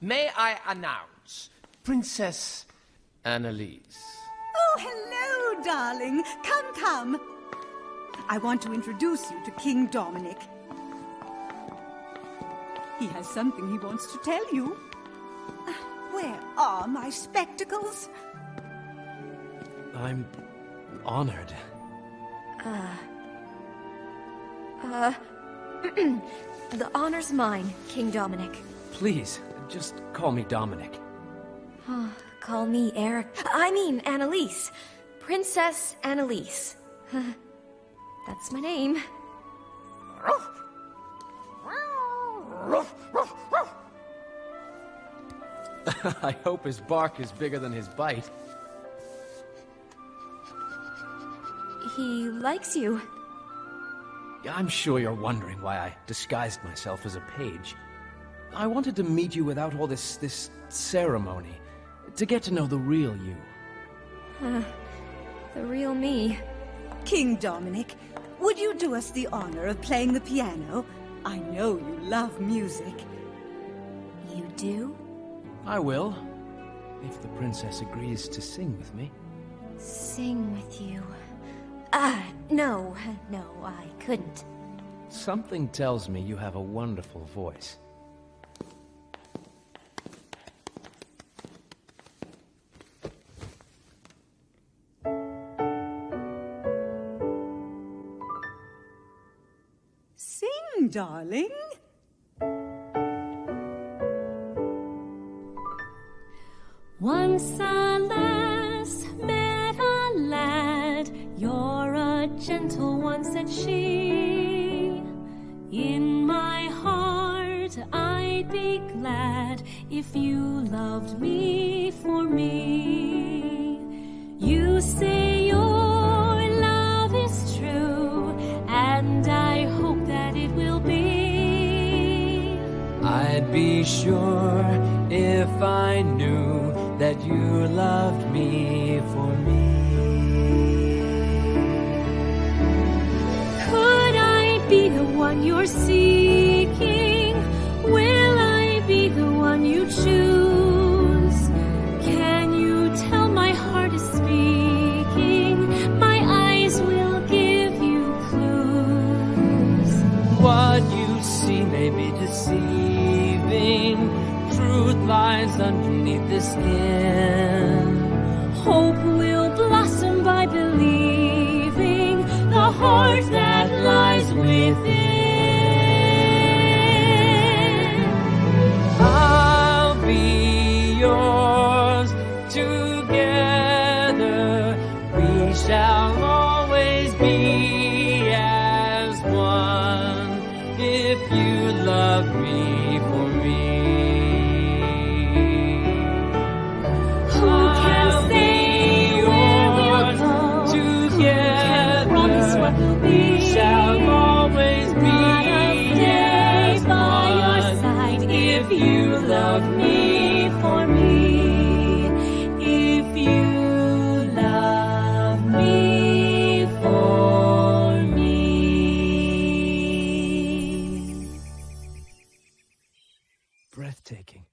may I announce Princess Annalise. Oh, hello, darling. Come, come. I want to introduce you to King Dominick. He has something he wants to tell you. Where are my spectacles? I'm honored. The honor's mine, King Dominick. Please, just call me Dominick. Call me Annalise. Princess Annalise. That's my name. I hope his bark is bigger than his bite. He likes you. I'm sure you're wondering why I disguised myself as a page. I wanted to meet you without all this ceremony, to get to know the real you. The real me. King Dominick, would you do us the honor of playing the piano? I know you love music. You do? I will, if the princess agrees to sing with me. Sing with you. No, I couldn't. Something tells me you have a wonderful voice. Sing, darling. Once a lass met a lad, "You're a gentle one," said she. "In my heart I'd be glad if you loved me for me. You say your love is true, and I hope that it will be. I'd be sure if I knew that you loved me for me." Could I be the one you're seeking? Will I be the one you choose? Can you tell my heart is speaking? My eyes will give you clues. What you see may be deceiving. Truth lies underneath the skin. Hope will blossom by believing the heart that lies within. I'll be yours. Together we shall always be as one. If you love me for me. Shall always be as by your side. If you love me for me, if you love me for me. Breathtaking.